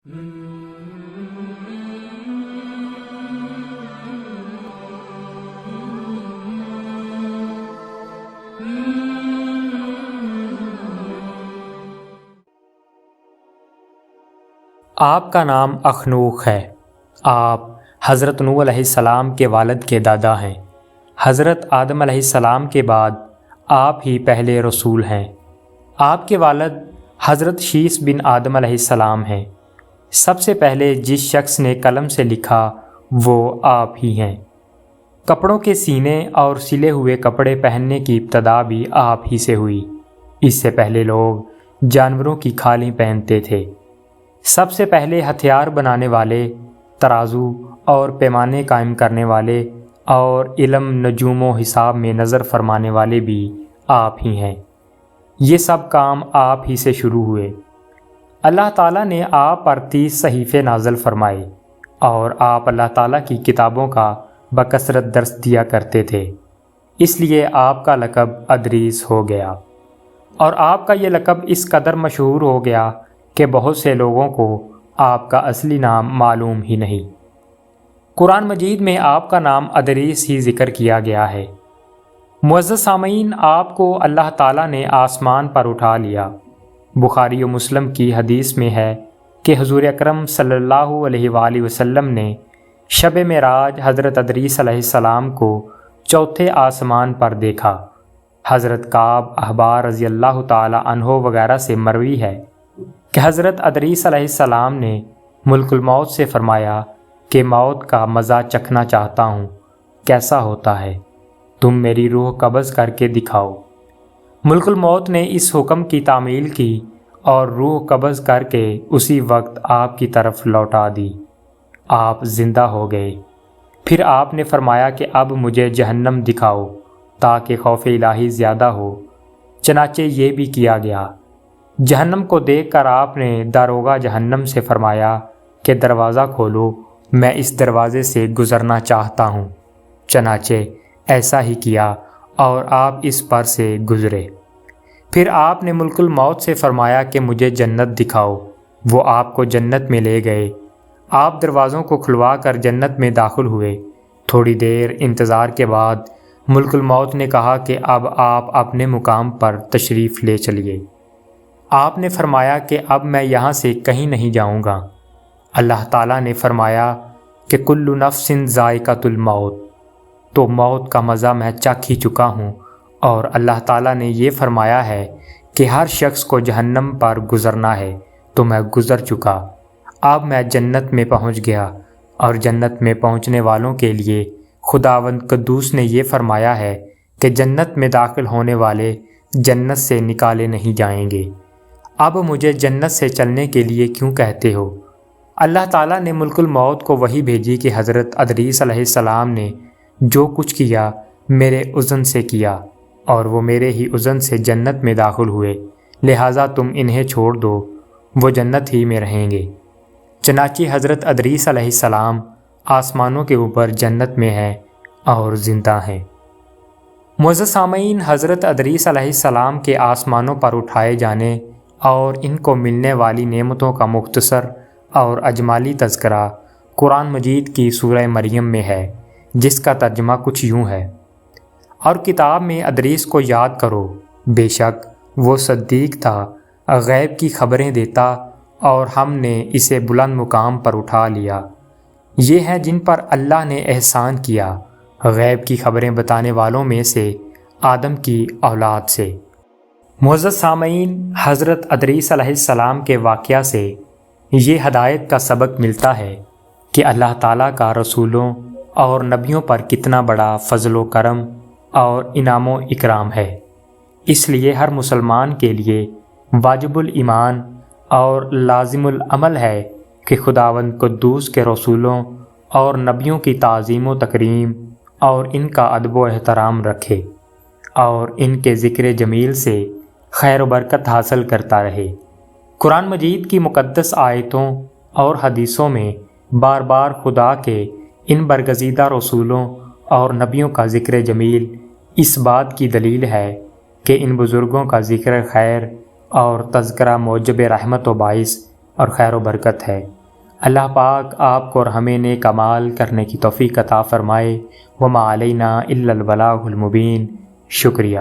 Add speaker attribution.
Speaker 1: آپ کا نام اخنوخ ہے۔ آپ حضرت نوح علیہ السلام کے والد کے دادا ہیں۔ حضرت آدم علیہ السلام کے بعد آپ ہی پہلے رسول ہیں۔ آپ کے والد حضرت شیث بن آدم علیہ السلام ہیں۔ سب سے پہلے جس شخص نے قلم سے لکھا وہ آپ ہی ہیں۔ کپڑوں کے سینے اور سلے ہوئے کپڑے پہننے کی ابتدا بھی آپ ہی سے ہوئی۔ اس سے پہلے لوگ جانوروں کی کھالیں پہنتے تھے۔ سب سے پہلے ہتھیار بنانے والے، ترازو اور پیمانے قائم کرنے والے اور علم، نجوم و حساب میں نظر فرمانے والے بھی آپ ہی ہیں۔ یہ سب کام آپ ہی سے شروع ہوئے۔ اللہ تعالیٰ نے آپ پر 30 صحیفے نازل فرمائے اور آپ اللہ تعالیٰ کی کتابوں کا بکثرت درس دیا کرتے تھے، اس لیے آپ کا لقب ادریس ہو گیا۔ اور آپ کا یہ لقب اس قدر مشہور ہو گیا کہ بہت سے لوگوں کو آپ کا اصلی نام معلوم ہی نہیں۔ قرآن مجید میں آپ کا نام ادریس ہی ذکر کیا گیا ہے۔ معزز سامعین، آپ کو اللہ تعالیٰ نے آسمان پر اٹھا لیا۔ بخاری و مسلم کی حدیث میں ہے کہ حضور اکرم صلی اللہ علیہ وآلہ وسلم نے شب معراج حضرت ادریس علیہ السلام کو چوتھے آسمان پر دیکھا۔ حضرت کعب احبار رضی اللہ تعالی عنہ وغیرہ سے مروی ہے کہ حضرت ادریس علیہ السلام نے ملک الموت سے فرمایا کہ موت کا مزہ چکھنا چاہتا ہوں، کیسا ہوتا ہے؟ تم میری روح قبض کر کے دکھاؤ۔ ملک الموت نے اس حکم کی تعمیل کی اور روح قبض کر کے اسی وقت آپ کی طرف لوٹا دی۔ آپ زندہ ہو گئے۔ پھر آپ نے فرمایا کہ اب مجھے جہنم دکھاؤ تاکہ خوف الہی زیادہ ہو۔ چنانچہ یہ بھی کیا گیا۔ جہنم کو دیکھ کر آپ نے داروغہ جہنم سے فرمایا کہ دروازہ کھولو، میں اس دروازے سے گزرنا چاہتا ہوں۔ چنانچہ ایسا ہی کیا اور آپ اس پر سے گزرے۔ پھر آپ نے ملک الموت سے فرمایا کہ مجھے جنت دکھاؤ۔ وہ آپ کو جنت میں لے گئے۔ آپ دروازوں کو کھلوا کر جنت میں داخل ہوئے۔ تھوڑی دیر انتظار کے بعد ملک الموت نے کہا کہ اب آپ اپنے مقام پر تشریف لے چلیے۔ آپ نے فرمایا کہ اب میں یہاں سے کہیں نہیں جاؤں گا۔ اللہ تعالیٰ نے فرمایا کہ کل نفس ذائقۃ الموت، تو موت کا مزہ میں چکھ ہی چکا ہوں، اور اللہ تعالیٰ نے یہ فرمایا ہے کہ ہر شخص کو جہنم پر گزرنا ہے، تو میں گزر چکا۔ اب میں جنت میں پہنچ گیا، اور جنت میں پہنچنے والوں کے لیے خداوند قدوس نے یہ فرمایا ہے کہ جنت میں داخل ہونے والے جنت سے نکالے نہیں جائیں گے۔ اب مجھے جنت سے چلنے کے لیے کیوں کہتے ہو؟ اللہ تعالیٰ نے ملک الموت کو وحی بھیجی کہ حضرت ادریس علیہ السلام نے جو کچھ کیا میرے اذن سے کیا، اور وہ میرے ہی اذن سے جنت میں داخل ہوئے، لہٰذا تم انہیں چھوڑ دو، وہ جنت ہی میں رہیں گے۔ چنانچہ حضرت ادریس علیہ السلام آسمانوں کے اوپر جنت میں ہیں اور زندہ ہیں۔ معزز سامعین، حضرت ادریس علیہ السلام کے آسمانوں پر اٹھائے جانے اور ان کو ملنے والی نعمتوں کا مختصر اور اجمالی تذکرہ قرآن مجید کی سورہ مریم میں ہے، جس کا ترجمہ کچھ یوں ہے: اور کتاب میں ادریس کو یاد کرو، بے شک وہ صدیق تھا، غیب کی خبریں دیتا، اور ہم نے اسے بلند مقام پر اٹھا لیا۔ یہ ہیں جن پر اللہ نے احسان کیا، غیب کی خبریں بتانے والوں میں سے آدم کی اولاد سے۔ معزز سامعین، حضرت ادریس علیہ السلام کے واقعہ سے یہ ہدایت کا سبق ملتا ہے کہ اللہ تعالیٰ کا رسولوں اور نبیوں پر کتنا بڑا فضل و کرم اور انعام و اکرام ہے۔ اس لیے ہر مسلمان کے لیے واجب الایمان اور لازم العمل ہے کہ خداوند قدوس کے رسولوں اور نبیوں کی تعظیم و تکریم اور ان کا ادب و احترام رکھے، اور ان کے ذکر جمیل سے خیر و برکت حاصل کرتا رہے۔ قرآن مجید کی مقدس آیتوں اور حدیثوں میں بار بار خدا کے ان برگزیدہ رسولوں اور نبیوں کا ذکر جمیل اس بات کی دلیل ہے کہ ان بزرگوں کا ذکر خیر اور تذکرہ موجب رحمت و باعث اور خیر و برکت ہے۔ اللہ پاک آپ کو اور ہمیں نیک اعمال کرنے کی توفیق عطا فرمائے۔ وما علینا الا البلاغ المبین۔ شکریہ۔